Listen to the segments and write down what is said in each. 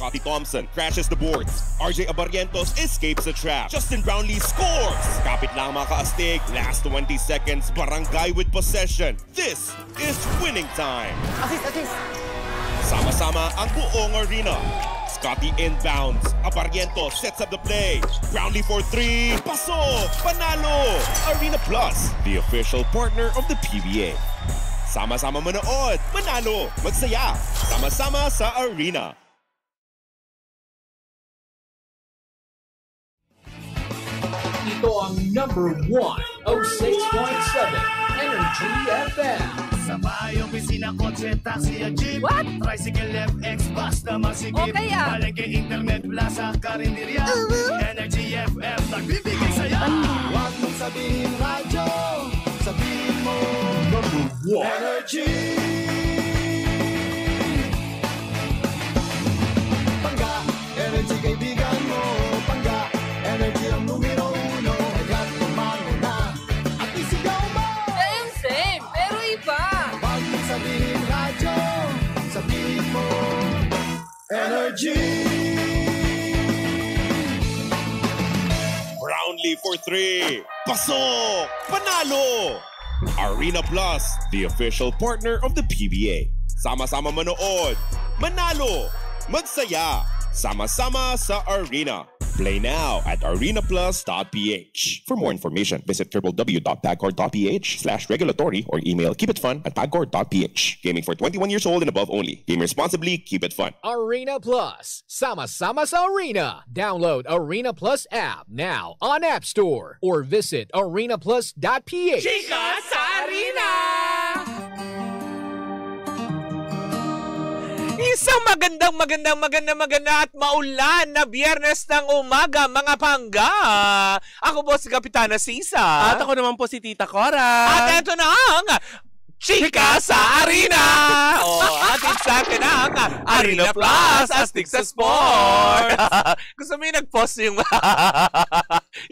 Scotty Thompson crashes the boards. RJ Abarrientos escapes the trap. Justin Brownlee scores! Kapit lang mga kaastig. Last 20 seconds, Barangay with possession. This is winning time. Assist! Sama-sama ang buong arena. Scotty inbounds. Abarrientos sets up the play. Brownlee for 3. Pasok! Panalo! Arena Plus, the official partner of the PBA. Sama-sama manood, manalo, magsaya. Sama-sama sa arena. Ito ang number 1, 06.7 Energy FM. Sa bahay, opisina, kotse, taxi, jeep. What? Tricycle, FX, basta masigip. Okay, ah. Palengke, internet, plaza, karinderya. Energy FM, nagbibigay saya. Huwag mong sabihin radyo, sabihin mo Number 1. Energy. Pangga, energy kaibigan mo. Pangga, energy ang numero 1. Kaya't tumango na at isigaw mo. Same, pero iba. Huwag mong sabihin radyo, sabihin mo Energy. Brownlee for 3. Pasok! Panalo! Arena Plus, the official partner of the PBA. Sama-sama manood, manalo, magsaya. Sama-sama sa arena. Play now at arenaplus.ph. For more information, visit www.pagcor.ph/regulatory or email keepitfun@pagcor.ph. Gaming for 21 years old and above only. Game responsibly, keep it fun. Arena Plus. Sama-sama sa Arena. Download Arena Plus app now on App Store or visit arenaplus.ph. Chika sa arena! Isang maganda at maulan na Biyernes ng umaga, mga pangga. Ako po si Kapitana Sisa. At ako naman po si Tita Cora. At ito na ang Chika sa Arena! Atin sa akin ang Arena Plus, astig sa sport! Gusto mo yung nag-post yung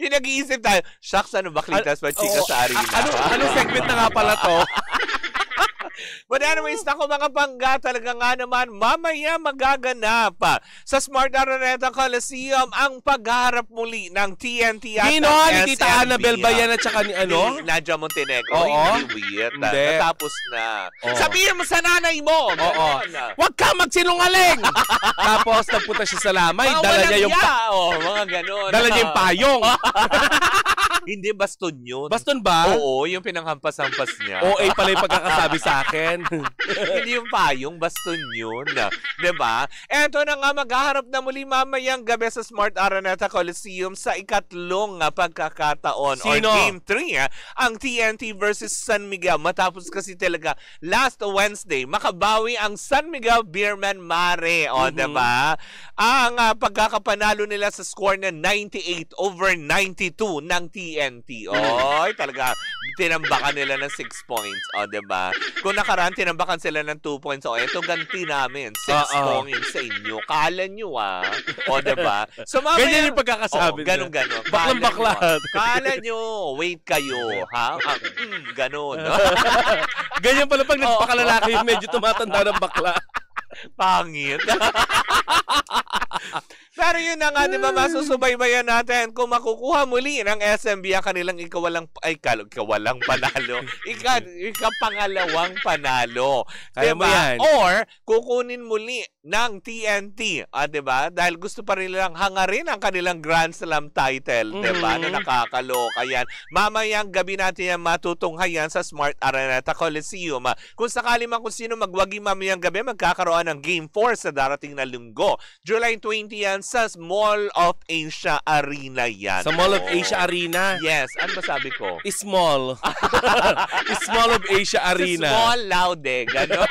yung nag-iisip tayo, shucks, ano ba klitas ba Chika sa Arena? Anong segment na nga pala to? But anyways, nako mga pangga, talaga nga naman, mamaya magaganap sa Smart Araneta Coliseum ang pagharap muli ng TNT at Nino, ng ni Tita Annabel ba yan at saka ni ano? Nadia Montenegro. Oo. Hindi weird. Hindi. Natapos na. Oo. Sabihin mo sa nanay mo. Oo. Huwag ka magsinungaling! Tapos nagpunta siya sa lamay, Mga dala niya yung mga ganon. dala niya yung payong. Hindi, baston yun. Baston ba? Oo, yung pinanghampas-hampas niya. OA pala yung pagkakasabi sa akin. Hindi yung payong, baston yun. Diba? Eto na nga, maghaharap na muli mamayang gabi sa Smart Araneta Coliseum sa ikatlong pagkakataon. Sino? Or Game 3, ang TNT versus San Miguel. Matapos kasi talaga, last Wednesday, makabawi ang San Miguel Beerman Mare. O, diba? Ang pagkakapanalo nila sa score na 98-92 ng TNT. Oy, talaga, tinambakan nila ng 6 points. O, diba? Kung nakaraan, tinambakan sila ng 2 points. O, eto ganti namin. 6 points sa inyo. Kala nyo, O, diba? So, mamaya, Ganyan yung pagkakasabi nila. Ganon. Baklang-bakla. Kala nyo, wait kayo, ha? Ganon. Ganyan pala pag nagpakalalaki yung medyo tumatanda ng bakla. Pangit. Pero yun na nga, di ba, masusubaybayan natin kung makukuha muli ng SMB ang kanilang ikawalang panalo. Ikapangalawang panalo. Kaya mo diba? yan. Or, kukunin muli ng TNT. Diba? Dahil gusto pa rin nilang hangarin ang kanilang Grand Slam title. Diba? Na nakakaloka yan. Mamayang gabi natin yan matutunghayan sa Smart Araneta Coliseum. Kung sakali man kung sino magwagi mamayang gabi, magkakaroon ng Game 4 sa darating na linggo. July 20 yan sa Mall of Asia Arena yan. Sa Mall of Asia Arena? Yes. Ano ba sabi ko? Small. Small of Asia Arena. Small, loud gano'n.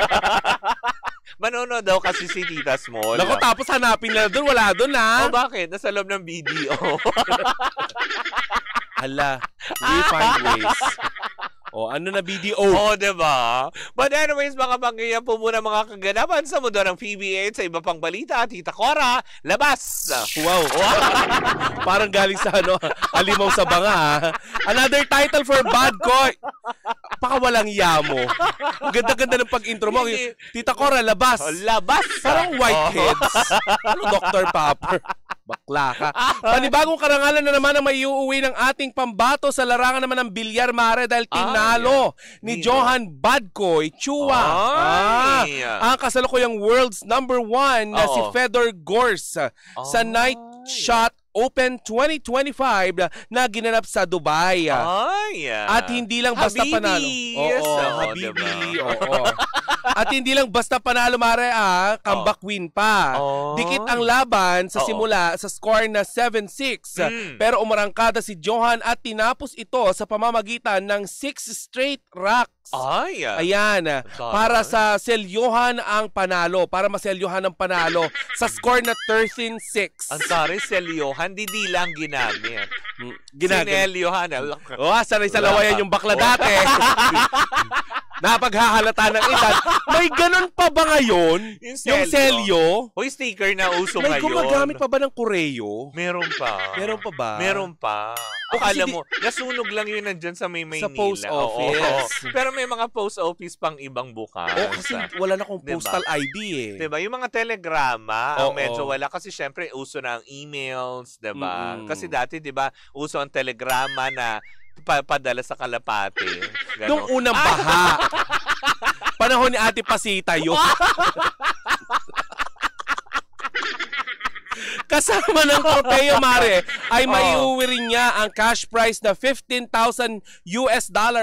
Manonood daw kasi si Tita Small. Naku, tapos hanapin na doon. Wala doon, ha? Oh, bakit? Nasa loob ng BDO. Hala, we find ways. Ano na BDO? Diba? But anyways, mga pangyayan po muna mga kaganapan sa mundo ng PBA at sa iba pang balita. Tita Cora, labas! Wow. Parang galing sa Alimaw sa Banga, ha? Another title for Bad Boy. Pakawalang yamo. Ganda-ganda ng pag-intro mo. Tita Cora, labas. Labas! Parang Whiteheads. Dr. Popper. Bakla ka. Panibagong karangalan na naman ang may iuuwi ng ating pambato sa larangan naman ng bilyar, Mare, dahil tinalo ni Johan Badkoy Chua. Ang kasalukuyang world's #1 na si Fedor Gors sa Night Shot Open 2025 na ginanap sa Dubai. At hindi lang basta panalo. Habibi. At hindi lang basta panalo, Mare, comeback win pa. Dikit ang laban sa simula sa score na 7-6. Pero umarangkada si Johan at tinapos ito sa pamamagitan ng 6 straight racks. Ayan. Para sa Selyohan ang panalo. Para maselyohan ang panalo sa score na 13-6. Ang tari, Selyohan, di lang ginamit. Sinelyohan. Sanay sa lawayan yung bakla dati. Napaghahalata ng edad. May ganun pa ba ngayon? Yung selyo? Hoy, sticker na uso may ngayon. May gumagamit pa ba ng Correo? Meron pa. Meron pa ba? Meron pa. Akala mo, nasunog lang yun nandyan sa Maynila. Sa post office. Pero may mga post office pang ibang bukas. Kasi wala na akong postal ID eh. Diba? Yung mga telegrama, medyo wala. Kasi syempre, uso na ang emails, diba? Kasi dati, diba, uso ang telegrama na padala sa Kalapate. Nung unang baha. Panahon ni Ate Pasita yun. Kasama ng torpeo, Mare, ay maiuwi rin niya ang cash prize na $15,000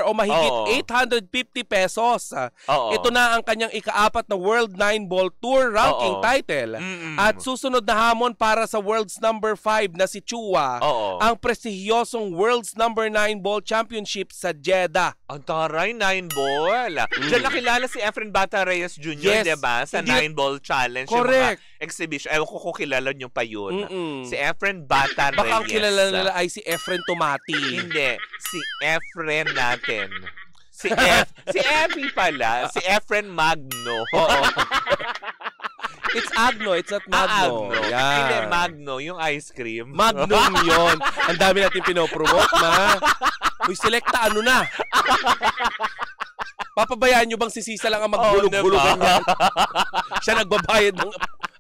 o mahigit 850 pesos. Ito na ang kanyang ika-4 na World 9-Ball Tour ranking title. At susunod na hamon para sa World's #5 na si Chua, ang prestihiyosong World's #9-Ball Championship sa Jeddah. Ang taray, 9-ball. Diyan nakilala si Efren Bata Reyes Jr., diba? Sa 9-ball challenge. Correct. Yung mga exhibition. Ewan ko kung kilala nyo pa yun. Si Efren Bata Reyes. Baka ang kilala nila ay si Efren Tomati. Hindi. Si Efren natin. Si Effie pala. Si Efren Magno. It's Agno, it's not Magno. Hindi, Magno, yung ice cream. Magnum yun. Ang dami natin pinopromote, ma. Uy, selecta, ano na? Papabayaan nyo bang si Sisa lang ang magbulog-bulugan yan? Siya nagbabayad ng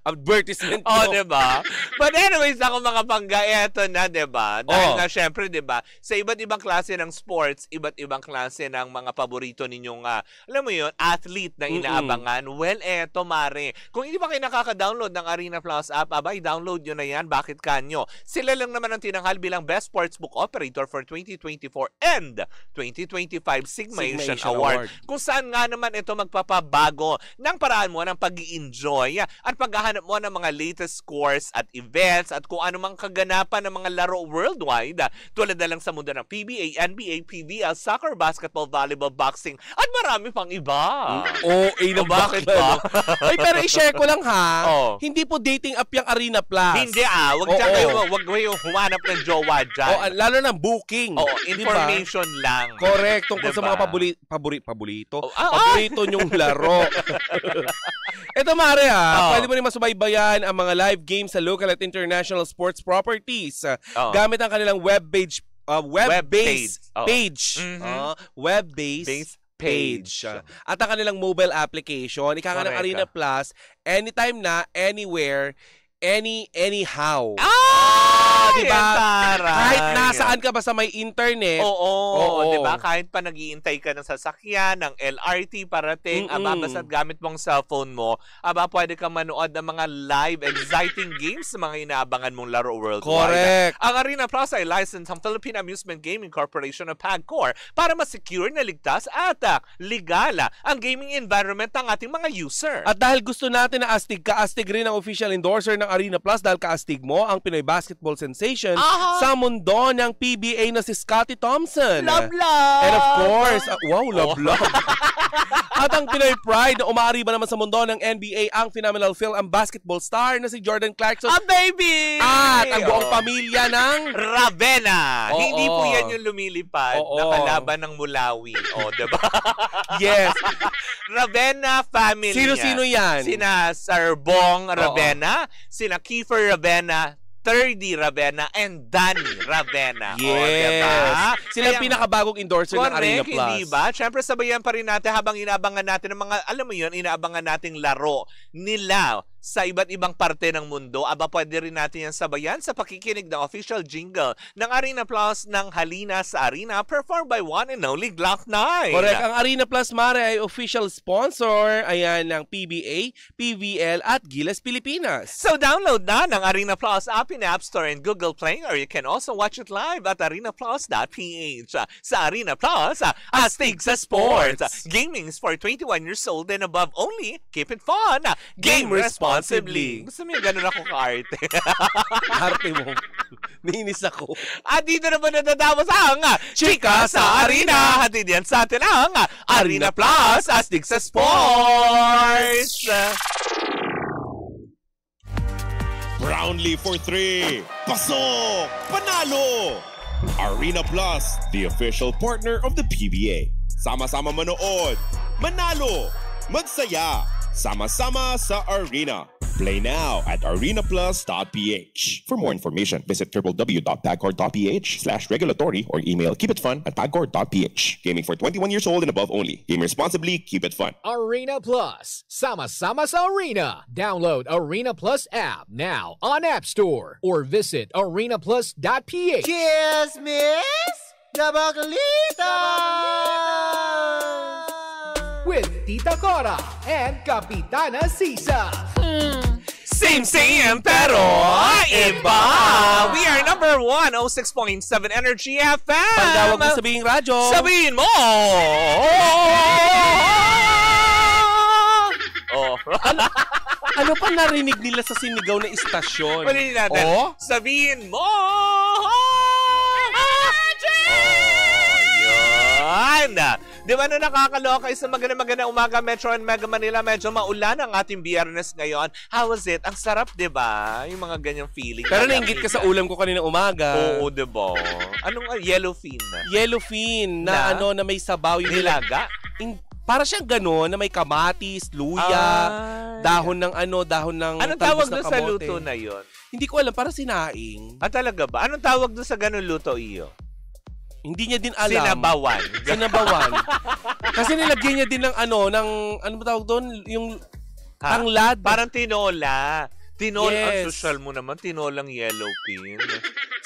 advertisement mo. Diba? But anyways, ako mga pangga, eto na, diba? Dahil nga, syempre, diba, sa iba't ibang klase ng sports, iba't ibang klase ng mga paborito ninyong, alam mo yun, athlete na inaabangan. Well, eto, Mare. Kung hindi pa kayo nakaka-download ng Arena Plus app, i-download nyo na yan. Bakit kanyo? Sila lang naman ang tinanghal bilang Best Sportsbook Operator for 2024 and 2025 Sigmation Award. Kung saan nga naman ito magpapabago ng paraan mo ng pag-i-enjoy at paghahanap mo ng mga latest scores at events at kung ano mang kaganapan ng mga laro worldwide tulad na lang sa mundo ng PBA, NBA, PBL, soccer, basketball, volleyball, boxing at marami pang iba. Bakit ba? Ay, pero i-share ko lang ha. Hindi po dating app yung Arena Plus. Hindi wag kayo humanap ng jowa dyan. Lalo ng booking. Information lang. Correct. Tungkol sa mga paborito nyong laro. Ito, Mare, pwede mo rin masubaybayan ang mga live games sa local at international sports properties gamit ang kanilang web-based page. At ang kanilang mobile application. Ika nga ng Arena Plus, anytime na, anywhere, anyhow. Diba? Kahit nasaan ka ba sa may internet. Diba? Kahit pa nag-iintay ka ng sasakyan, ng LRT parating, basta gamit mong cellphone mo, pwede kang manood ng mga live exciting games sa mga inaabangan mong laro worldwide. Correct. Ang Arena Plus ay licensed ng Philippine Amusement Gaming Corporation of PAGCOR para ma-secure na ligtas at legal ang gaming environment ng ating mga user. At dahil gusto natin na astig rin ang official endorser ng Arena Plus dahil kaastig mo ang Pinoy basketball sensation sa mundo ng PBA na si Scottie Thompson. Love! And of course, love. At ang Pinoy Pride na umaariba naman sa mundo ng NBA ang phenomenal film ang basketball star na si Jordan Clarkson. A baby! At ang buong pamilya ng Ravenna. Oo. Hindi po yan yung lumilipad Oo. na kalaban ng Mulawi. O, diba? Yes. Ravenna family. Sino-sino yan? Sina Sir Bong Ravenna, sina Kiefer Ravenna, Thirdy Ravenna, and Danny Ravenna. Yes. O, diba? Sila ang pinakabagong endorser ng Arena Correct, Plus. hindi ba? Siyempre, sabayan pa rin natin habang inaabangan natin ng mga, alam mo yun, inaabangan nating laro nila sa iba't ibang parte ng mundo. Aba, pwede rin natin yan sabayan sa pakikinig ng official jingle ng Arena Plus ng Halina sa Arena, performed by one and only Glock 9. Correct. Ang Arena Plus, Mare, ay official sponsor, ayan, ng PBA, PVL, at Gilas Pilipinas. So download na ng Arena Plus app in App Store and Google Play, or you can also watch it live at arenaplus.ph. Sa Arena Plus, astig sa sports. Gaming is for 21 years old and above only. Keep it fun. Game responsibly. Gusto mo yung ganun ako ka-arte. Arte mo. Niinis ako. At dito na po natatapos ang Chika sa Arena. Hatid yan sa atin ang Arena Plus, astig sa sports. Brownlee for 3. Pasok! Panalo! Arena Plus, the official partner of the PBA. Sama-sama manood, manalo, magsaya, sama-sama sa Arena. Play now at arenaplus.ph. For more information, visit www.pagcor.ph/regulatory or email keepitfun@pagcor.ph. Gaming for 21 years old and above only. Game responsibly, keep it fun. Arena Plus. Sama-sama sa Arena. Download Arena Plus app now on App Store or visit arenaplus.ph. Cheers, miss! Gabagalitas! With Tita Cora and Kapitana Sisa. Same pero iba. We are number 106.7 Energy FM. Pagdawag mo sabihing radyo. Sabihin mo! Oh. Ano pa narinig nila sa sinigaw na istasyon? Ulitin natin. Oh? Sabihin mo! Yan! Di ba na nakakaloka sa maganda umaga Metro and Mega Manila, medyo maulan ang ating biyernes ngayon. How was it? Ang sarap, di ba? Yung mga ganyang feeling. Pero nainggit ka sa ulam ko kanina umaga. Oo, di ba? Anong yellowfin? Yellowfin na, Na? na may sabaw. Yung Nilaga? Para siyang gano'n na may kamatis, luya, Ay. dahon ng Anong talbos tawag na doon sa kamote. luto na yon? Hindi ko alam, para sinaing. Talaga ba? Anong tawag doon sa ganun luto iyo? Hindi niya din alam. Sinabawan. Sinabawan. Kasi nilagyan niya din ng ano ba tawag doon? Yung tanglad. Parang tinola. Tinola, Yes. ang social mo naman, tinolang yellow pin.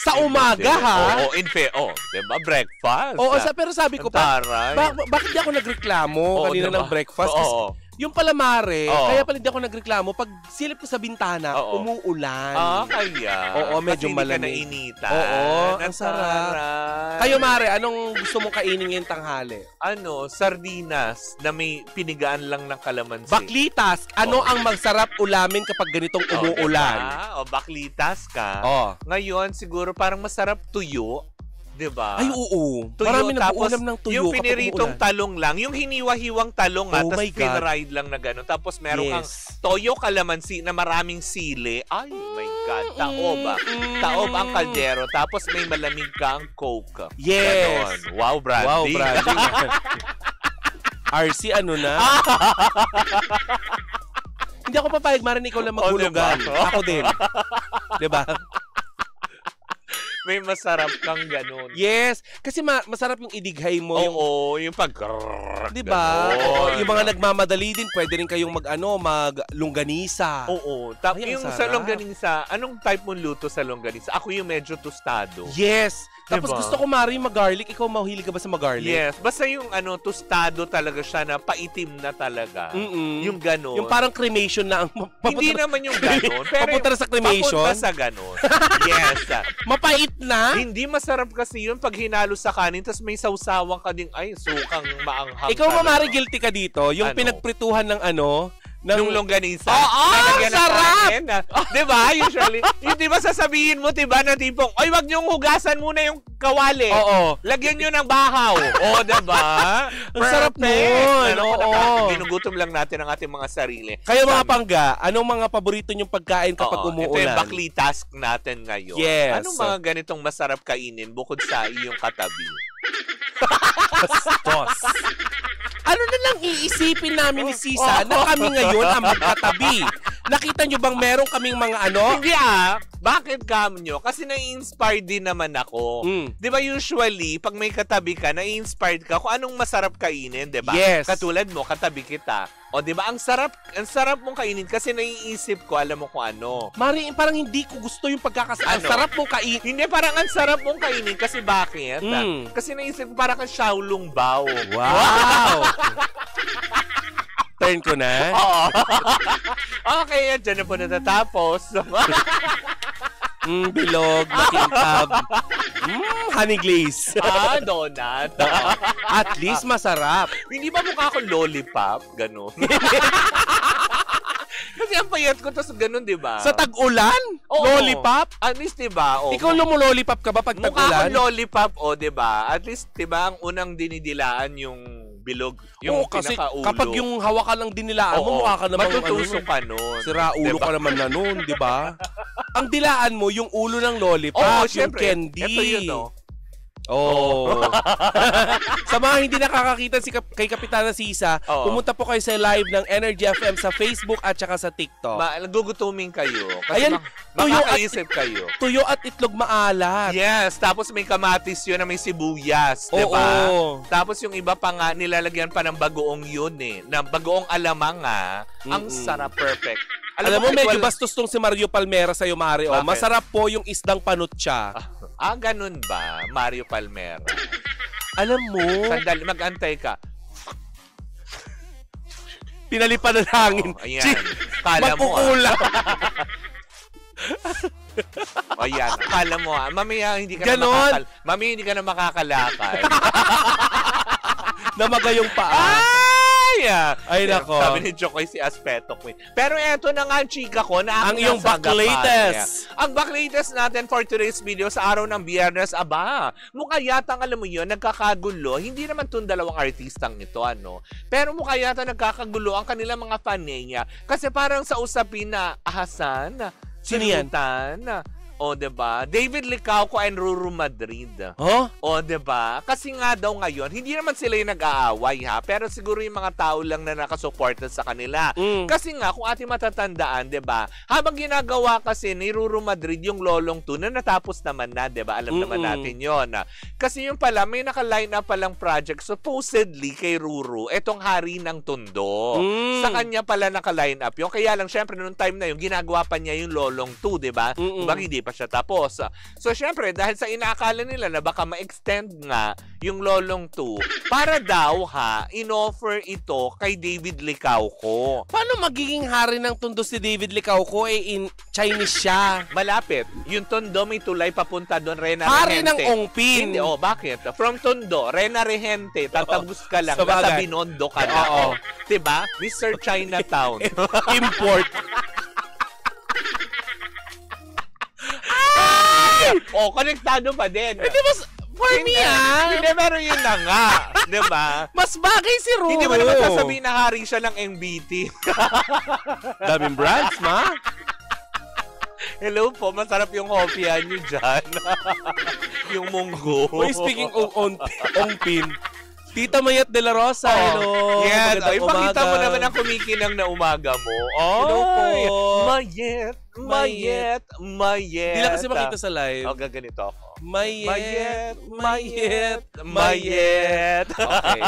Sa umaga, ha? Oo, diba? Breakfast. Oo, pero sabi ko pa, Taray. bakit di ako nagreklamo Oo, kanina diba? ng breakfast? Kasi Oo. yung pala, Mare, Oo. kaya pala di ako nagreklamo. Pag silip ko sa bintana, Oo. umuulan. Kaya. Oo, medyo Kasi hindi ka malamig. nainitan. Oo, ang sarap. Taray. Kayo, Mare, anong gusto mong kainin ngayong tanghali? Sardinas na may pinigaan lang ng kalamansi. Baklitas, ano ang magsarap ulamin kapag ganitong umuulan? Diba? O, baklitas ka. Oh. Ngayon, siguro parang masarap tuyo. Diba? Ay, oo. Tuyo, Marami tapos nag-uulam ng tuyo yung kapag piniritong umuulan. talong lang, yung hiniwa-hiwang talong Oh tapos my God. pinride lang na gano'n. Tapos meron kang Yes. toyo kalamansi na maraming sili. Ay, my God. Taob Taob ang kaldero. Tapos may malamig kang Coke. Yes. Ganon. Wow, Brandy. Wow, Brandy. RC, ano na? Hindi ako papayag, Mare, ikaw lang maghulugan. diba? Ako din. Diba? May masarap kang gano'n. Yes. Kasi masarap yung idighay mo. Oo, yung pag... Diba? Ganon. Oo, yung mga nagmamadali din, pwede rin kayong maglungganisa. Oo. Ay, ang Yung sa sarap. longganisa, anong type mong luto sa longganisa? Ako yung medyo tostado. Yes. Tapos Diba? gusto ko, Mari, mag-garlic. Ikaw, mahilig ka ba sa mag-garlic? Yes. Basta yung tostado talaga siya na paitim na talaga. Mm-mm. Yung gano'n. Yung parang cremation na ang Hindi naman yung gano'n. Pero Papunta na sa cremation? Papunta sa gano'n. Yes. Mapait na? Hindi masarap kasi yun pag hinalo sa kanin tapos may sausawan ka ding, ay, sukang maanghang. Ikaw, talaga. Mari, guilty ka dito. Yung Ano? pinagprituhan ng Yung longganisa. Oo, Lalagyan ng sarap! kanin, diba? Usually. Hindi ba sasabihin mo, diba, na tipong, ay, wag niyong hugasan muna yung kawali. Oo. Lagyan niyo ng bahaw. O, diba? Ang sarap Perfect. nun. Ano, Oo. ginugutom lang natin ang ating mga sarili. Kayo mga pangga, anong mga paborito nyong pagkain kapag umuulan? Ito yung bakli task natin ngayon. Yes. Anong mga ganitong masarap kainin bukod sa iyong katabi? Bastos. Ano na lang iisipin namin ni Sisa na kami ngayon ang magkatabi? Nakita nyo bang meron kaming mga ano? Hindi Bakit nyo? Kasi nai-inspired din naman ako. Di ba usually, pag may katabi ka, nai-inspired ka kung anong masarap kainin, di ba? Yes. Katulad mo, katabi kita. O di ba, ang sarap mong kainin kasi naiisip ko, alam mo kung ano. Mari, parang hindi ko gusto yung Ang sarap mo kainin. Hindi, parang ang sarap mong kainin kasi bakit? Kasi naisip ko parang kang Xiaolong Bao. Wow! Turn ko na. Oo. Okay, yan. Diyan na po natatapos. Bilog, makintab. Honey glaze. Donut. At least masarap. Hindi ba mukha akong lollipop? Ganon. Kasi ang payat ko, tapos ganun, di ba? Sa tag-ulan? Oo. Lollipop? At least, di ba? Ikaw lumulolipop ka ba pag mukha tag-ulan? akong lollipop, di ba? At least, di ba, ang unang dinidilaan yung bilog, yung kasi pinakaulo. kapag yung hawakan ng dinilaan mo, mukha ka naman matutusok ka nun. Sira ulo diba? ka naman na nun, di ba? Ang dilaan mo, yung ulo ng lollipop, yung syempre. candy. Ito yun, no? Sa mga hindi nakakakita kay Kapitana Sisa, pumunta po kayo sa live ng Energy FM sa Facebook at saka sa TikTok. Nagugutumin kayo. Kasi Ayan, makakaisip kayo. Tuyo at itlog maalat. Yes, tapos may kamatis yun na may sibuyas, di ba? Tapos yung iba pa nga, nilalagyan pa ng bagoong yun ng bagoong alamang Ang sarap, perfect. Alam mo, medyo bastos tong si Mario Palmera sa'yo, Mario. Bakit? Masarap po yung isdang panutsa. Ganun ba, Mario Palmera? Alam mo, Sandali, mag-antay ka. pinalipan ng hangin. Ayan. Kala mo ayan. Kala mo mamaya hindi ka na makakalakad. Namagayong paa. Ay, nako. Sabi ni Jokoy si Aspeto Queen. Pero eto na nga, chika ko, na ang iyong back-latest. Ang back-latest natin for today's video sa araw ng Biyernes, mukha yatang, alam mo yun, nagkakagulo. Hindi naman itong dalawang artistang ito, Pero mukha yata nagkakagulo ang kanilang mga fan niya. Kasi parang sa usapin na ahasan, sinutan, diba? David Licauco and Ruru Madrid. Diba? Kasi nga daw ngayon, hindi naman sila yung nag-aaway pero siguro yung mga tao lang na nakasuporta sa kanila. Kasi nga, kung ating matatandaan, diba? Habang ginagawa kasi ni Ruru Madrid yung Lolong 2 na natapos naman na, diba? Alam naman natin yon. Kasi yung pala, may naka-line up palang project supposedly kay Ruru, etong Hari ng Tondo. Sa kanya pala naka-line up yung. Kaya lang, syempre, noong time na yung ginagawa pa niya yung Lolong 2, diba? Bakit hindi pa siya tapos. So, syempre, dahil sa inaakala nila na baka ma-extend nga yung Lolong 2, para daw in-offer ito kay David Licauco. Paano magiging hari ng Tondo si David Licauco? In Chinese siya. Malapit. Yung Tondo may tulay papunta doon, Rena Hari Regente. ng Ongpin. Hindi, bakit? From Tondo, Rena Regente, tatagos ka lang, nasa Binondo ka na. Diba? Mr. Chinatown. Import. Konektado pa din. Hindi mas, for me Hindi, pero yun na nga. Diba? Mas bagay si Ruru. Hindi mo naman sasabihin na hari siya ng MBT. Daming brands, ma. Hello po, masarap yung hopia nyo dyan. Yung munggo. Speaking of ongpin, Tita Mayet de la Rosa, hello. Yes, Magandang ipakita mo umaga. naman ang kumikinang na umaga mo. Hello po. Mayet. Hindi lang kasi makita sa live. Gaganito ako. Mayet. Okay.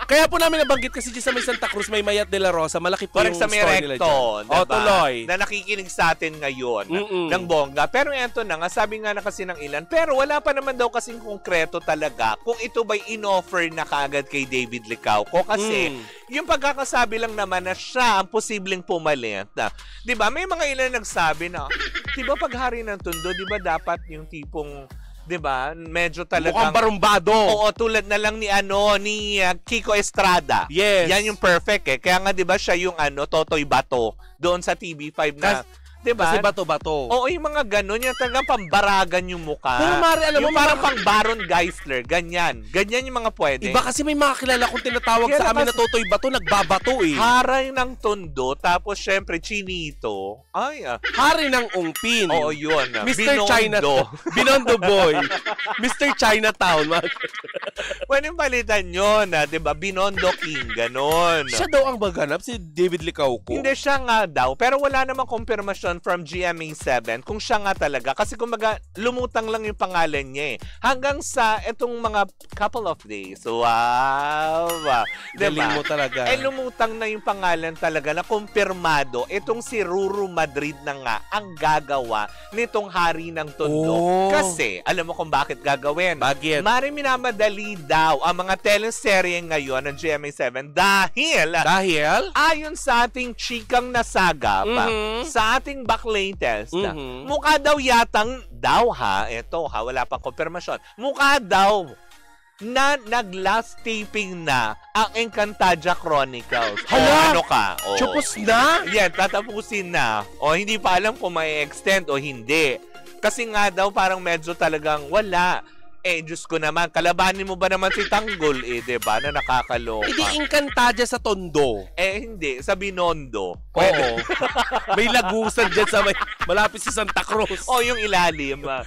Kaya po namin nabanggit kasi dyan sa may Santa Cruz, may Mayet de la Rosa. Malaki po Correct, yung sa may store nila recto, dyan. Tuloy. Na nakikinig sa atin ngayon ng bongga. Pero eto na nga, sabi nga na kasi ng ilan. Pero wala pa naman daw kasing konkreto talaga kung ito ba'y in-offer na kaagad kay David Licauco. Kasi yung pagkakasabi lang naman na siya ang posibleng pumalit. Diba? May mga ilan nagsabi na, diba pag Hari ng Tondo, diba dapat yung tipong, diba, medyo talagang... Mukhang barumbado. Oo, tulad na lang ni Kiko Estrada. Yes. Yan yung perfect Kaya nga, diba, siya yung Totoy Bato doon sa TV5 na... Diba? Kasi bato-bato. Oo, yung mga ganun, yung talagang pambaragan yung mukha. Pero Mari, alam mo, yung parang pang Baron Geisler, ganyan. Ganyan yung mga pwede. Iba kasi may mga kilala kong tinatawag Kaya sa amin kasi- na Totoy Bato, nagbabato eh. Haray ng tondo, tapos syempre chinito. Ay, Hari ng ungpin. oo, yun. Mr. Binondo. Chinatown. Binondo Boy. Mr. Chinatown. Pwedeng palitan yun, diba? Binondo King, ganon. Siya daw ang maganap, si David Licauco. Hindi siya nga daw, pero wala namang konfirmasyon from GMA7 kung siya nga talaga. Kasi kumbaga, lumutang lang yung pangalan niya eh. Hanggang sa itong mga couple of days. Wow! Galing mo talaga. Eh, lumutang na yung pangalan talaga na kumpirmado. Itong si Ruru Madrid na nga ang gagawa nitong Hari ng Tondo. Oh. Kasi, alam mo kung bakit gagawin? Bakit? Mari minamadali daw ang mga teleserye ngayon ng GMA7 dahil ayon sa ating chikang nasagap, sa ating back latest, mukha daw yatang wala pang konfirmasyon, mukha daw na nag-last taping na ang Encantadia Chronicles. Hala! Ano ka? O, Chupos na? yan, tatapusin na. O, hindi pa alam kung may extend o hindi. Kasi nga daw parang medyo talagang wala. Eh, Diyos ko naman, kalabanin mo ba naman si Tanggol, diba, na nakakaloka? Hindi Encantadia sa Tondo. Eh, hindi. Sa Binondo. Oo. May lagusan dyan sa malapit sa Santa Cruz. O, yung ilalim. Diba?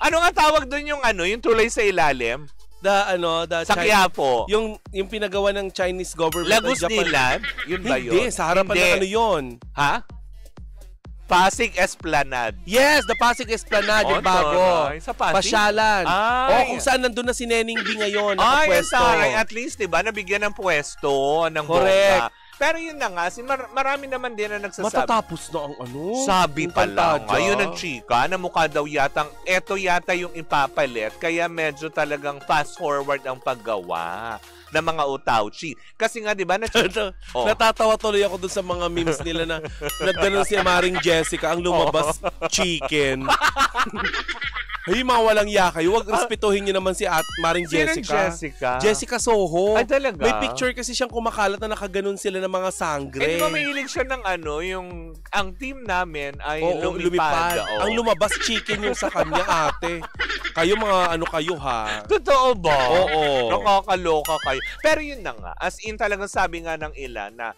Ano nga tawag doon yung yung tulay sa ilalim? Sa Quiapo. Yung pinagawa ng Chinese government. Lagos Nilan? Yun ba yun? Hindi, sa harapan ng ano yun. Ha? Pasig Esplanade. Yes, the Pasig Esplanade, yung bago. Sa Pasig? Pasyalan. Ay. Kung saan nandun na si Neneng B ngayon, Ay, nakapwesto. at least, diba, nabigyan ng pwesto, ng Correct. bongga. Pero yun na nga, marami naman din na nagsasabi. Matatapos na ang Sabi pa lang. Encantadia. Ayun ang chika na mukha daw yatang, eto yata yung ipapalit, kaya medyo talagang fast forward ang paggawa ng mga utauchi. Kasi nga, di ba, Natatawa tuloy ako dun sa mga memes nila na nagganon si Maring Jessica, ang lumabas chicken. Ay, mga walang yakay. Huwag respetuhin niyo naman si Maring Jessica. Jessica Soho. Ay, talaga? May picture kasi siyang kumakalat na nakaganon sila ng mga sangre. Eh, di ba mahilig siya ng yung, ang team namin ay lumipad. Ang lumabas chicken yung sa kanya, ate. Kayo mga kayo ha. Totoo ba? Oo. Nakakaloka kayo. Pero yun na nga, as in talagang sabi nga ng ilan na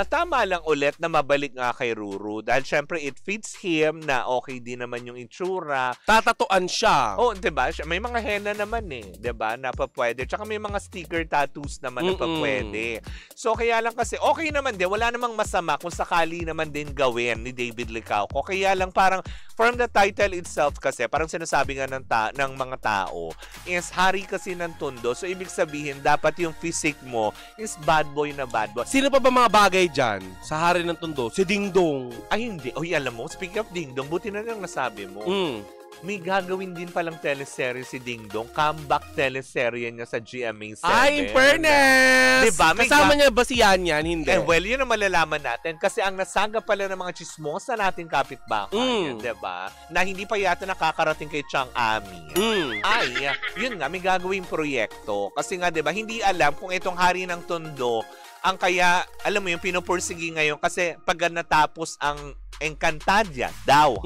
tama lang ulit na mabalik nga kay Ruru dahil syempre it fits him na okay din naman yung itsura. Tatatuan siya. Oh, 'di ba? May mga henna naman 'di ba? Na pwede. Tsaka may mga sticker tattoos naman na pwede. So kaya lang kasi okay naman din, wala namang masama kung sakali naman din gawin ni David Licauco. Kaya lang parang from the title itself kasi parang sinasabi nga ng mga tao is Hari kasi ng Tondo. So ibig sabihin dapat yung physique mo is bad boy na bad boy. Sino pa ba mga bagay dyan sa Hari ng Tondo? Si Ding Dong. Ay, hindi. Oy, alam mo, speaking of Ding Dong, buti na lang nasabi mo. May gagawin din palang teleserye si Ding Dong. Comeback teleserye niya sa GMA7. Ay, in fairness! Diba? Kasama niya ba si Yan Yan? Hindi. Well, yun ang malalaman natin. Kasi ang nasaga pala ng mga chismosa nating kapitbahay, diba? Na hindi pa yata nakakarating kay Chang Ami. Ay, yun nga, may gagawing proyekto. Kasi nga, diba, hindi alam kung itong Hari ng Tondo ang kaya, alam mo yung pinupursigi ngayon kasi pag natapos ang Encantadia daw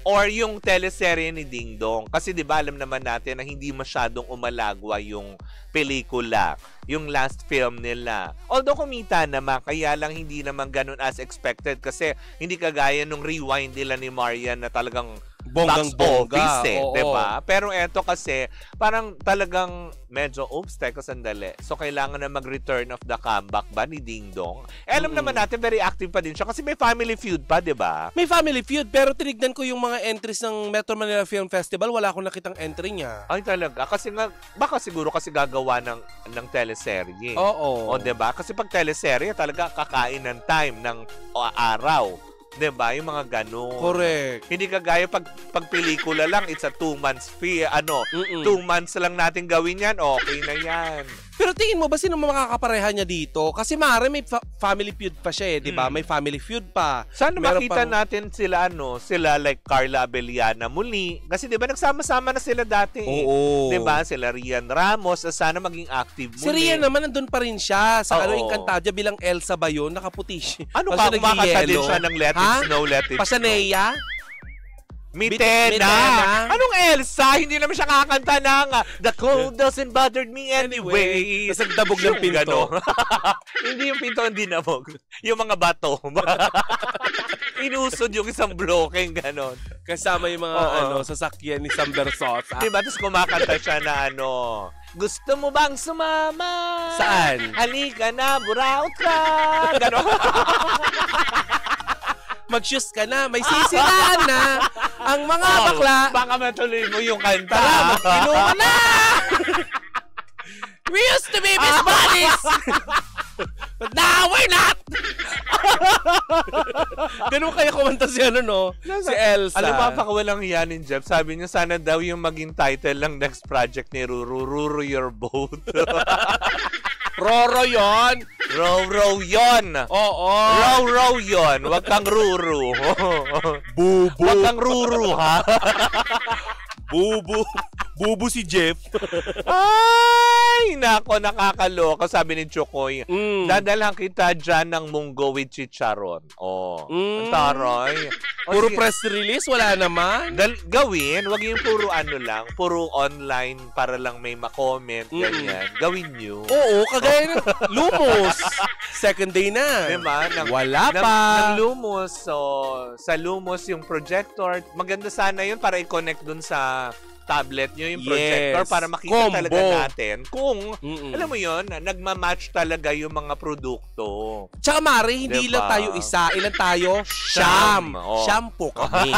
or yung teleserye ni Ding Dong. Kasi di ba alam naman natin na hindi masyadong umalagwa yung pelikula, yung last film nila. Although kumita naman, kaya lang hindi naman ganun as expected kasi hindi kagaya nung rewind nila ni Marian na talagang bonggang-bongga. Diba? Pero eto kasi, parang talagang medyo, teka sandali. So, kailangan na mag-return of the comeback ba ni Ding Dong? Alam naman natin, very active pa din siya kasi may Family Feud pa, diba? May Family Feud, pero tinignan ko yung mga entries ng Metro Manila Film Festival, wala akong nakitang entry niya. Ay, talaga? Kasi nga, baka siguro kasi gagawa ng teleserye. Oo. O, diba? Kasi pag teleserye, talaga kakain ng time, ng araw. Diba? Yung mga ganun. Correct. Hindi kagaya pag pelikula lang, it's a 2 months fee. 2 months lang natin gawin yan, okay na yan. Pero tingin mo ba sino makakapareha niya dito? Kasi Mare may family feud pa siya di ba? May family feud pa. Sana Meron makita natin sila sila like Carla Abellana muli. Kasi 'di ba nagsama-sama na sila dati. Oo. 'Di ba? Sila Rian Ramos, sana maging active muli. Si Rian naman nandun pa rin siya sa Oo. Encantadia bilang Elsa ba yun? Nakaputi siya. Ano Tapos ka, siya kumakanta din nag-yellow. siya ng Let It Snow, Let It Snow. Pasaneya? Mitena. Mitena. Anong Elsa? Hindi naman siya kakanta ng The cold doesn't bother me anyway. Tapos nagdabog ng pinto. Gano. Hindi yung pinto ang dinabog. Yung mga bato. Inusod yung isang blocking, ganon. Kasama yung mga sasakyan ni Sam Bersosa. Diba? Tapos kumakanta siya na gusto mo bang sumama? Saan? Halika na, buraot ka. Ganon. Mag-shoes ka na, may sisiraan na ang mga bakla. Baka matuloy mo yung kanta. Tara, mag-inuman na! We used to be best buddies! But now we're not! Ganun kaya kumanta si si Elsa. Alam mo, pakawalang hiyanin, Jeff. Sabi niya, sana daw yung maging title ng next project ni Ruru, Ruru Your Boat. Roro yon. Row yon. Oo. Row yon. Huwag kang Ruru. Bubu. Huwag kang Ruru, ha? Bubu. Bubu si Jeff. Ay, nako, nakakaloka. Sabi ni Chokoy, dadalhan kita dyan ng munggo with chicharon. Ang taray. Puro press release, wala naman. Gawin, wag yung puro lang, puro online para lang may ma-comment, ganyan. Gawin nyo. Oo, kagaya ng Lumos. Second day na. Diba? Wala pa. Ng Lumos. So, sa Lumos yung projector, maganda sana yun para i-connect dun sa tablet nyo yung projector para makita talaga natin kung, alam mo yun, nagmamatch talaga yung mga produkto. Tsaka Mare, hindi lang tayo isa. Ilan tayo? Siyam. Siyam po kami.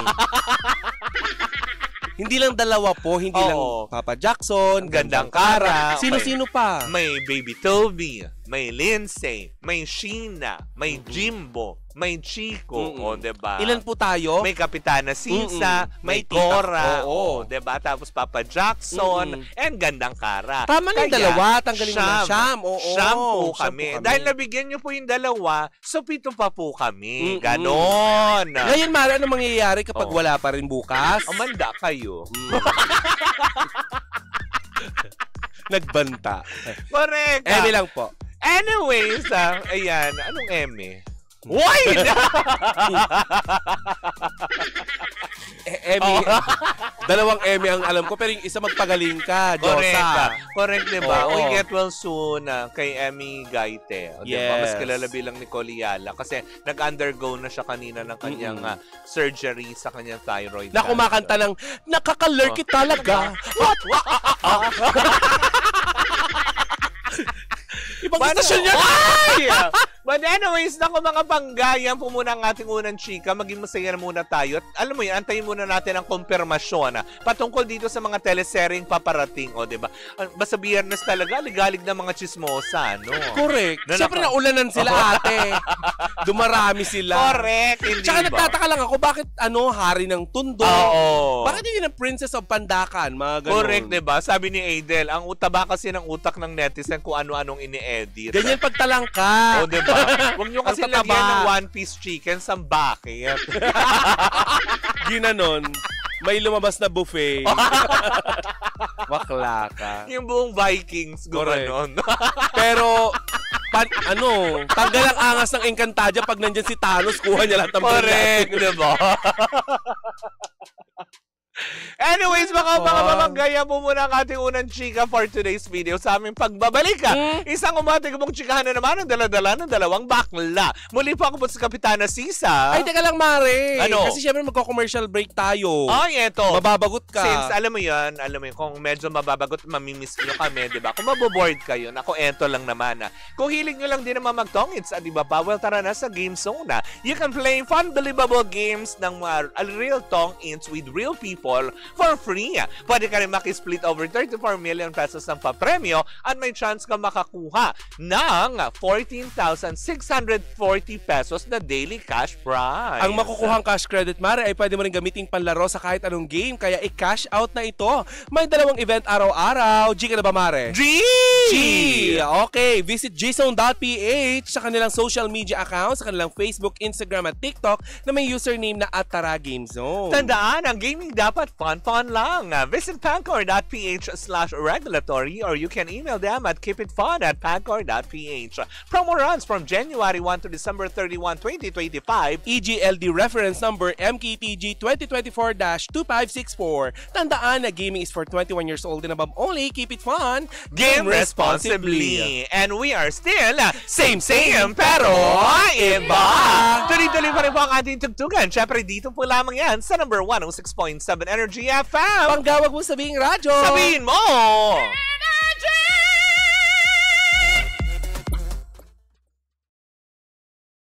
Hindi lang dalawa po, hindi lang Papa Jackson, Gandang Kara. Sino-sino pa? May Baby Toby, may Lindsay, may Sheena, may Jimbo, may Chico, diba? Ilan po tayo? May Kapitana Sinsa, may Cora, diba? Tapos Papa Jackson, and Gandang Kara. Tama na yung dalawa, tanggalin mo na Siyam. Siyam po kami. Dahil nabigyan nyo po yung dalawa, so 7 pa po kami. Ganon. Ngayon, Mara, ano mangyayari kapag wala pa rin bukas? Amanda kayo. Nagbanta. Correct. Eme lang po. Anyways, ayan, anong eme? Why? Eme. Dalawang Eme ang alam ko, pero yung isa magpagaling ka, Diyosa. Correct, diba? We get well soon kay Emmy Gaite. Diba? Mas kilala bilang Nicole Yala kasi nag-undergo na siya kanina ng kanyang surgery sa kanyang thyroid. Na kumakanta ng, nakakalurky talaga. What? Ibang istasyon yan! But anyways, naku mga panggayan po muna ang ating unang chika. Maging masaya na muna tayo. At alam mo yan, antayin muna natin ang kumpirmasyon patungkol dito sa mga teleseryeng paparating. O, diba? Basta biyernes talaga, ligalig na mga chismosa, no? Correct. Siyempre naulanan sila, ate. Dumarami sila. Correct. Hindi tsaka ba? nagtataka lang ako, bakit hari ng Tondo? Oo. Bakit hindi ng Princess of Pandakan? Mga ganun. Correct, diba? Sabi ni Adel, ang utaba kasi ng utak ng netizen kung ano-anong ini-edit. Ganyan pagtalangka. O, diba? Huwag nyo kasi Ang tataba. lagyan ng One Piece chicken sa bakit. Ginanon. May lumabas na buffet. Bakla ka. Yung buong Vikings, gumanon. Pero, tanggal ang angas ng Encantadia pag nandyan si Thanos, kuha niya lahat ng Correct, diba? Anyways, mga mamagaya po muna ang ating unang chika for today's video. Sa aming pagbabalik isang umating mong chikahan na naman ang dala-dala ng dalawang bakla. Muli po ako po sa Kapitana Sisa. Ay, teka lang, Mare. Ano? Kasi syempre magko-commercial break tayo. Ay, eto. Mababagot ka. Since, alam mo yun, kung medyo mababagot, mamimiss nyo kami, di ba? Kung maboboard kayo, ako, eto lang naman. Kung hilig nyo lang din naman mag-tongits, di ba? Well, tara na sa Game Zone. You can play fun, believable games ng real tong-its with real people for free. Pwede ka rin maki-split over 34 million pesos ng papremyo at may chance ka makakuha ng 14,640 pesos na daily cash prize. Ang makukuhang cash credit, Mare, ay pwede mo rin gamitin panlaro sa kahit anong game, kaya i-cash out na ito. May 2 event araw-araw. G ka na ba, Mare? G! Okay, visit gzone.ph sa kanilang social media accounts, sa kanilang Facebook, Instagram at TikTok na may username na @TaraGameZone. Tandaan, ang gaming dapat fun lang. Visit pancor.ph/regulatory or you can email them at keepitfun@pancor.ph. Promo runs from January 1 to December 31, 2025. EGLD reference number MKTG 2024-2564. Tandaan na gaming is for 21 years old and above only. Keep it fun. Game responsibly. And we are still same pero iba. Tuloy-tuloy pa rin po ang ating tugtugan. Siyempre, dito po lamang yan sa number 106.7 Energy FM. Panggawag mo sabihing radyo. Sabihin mo!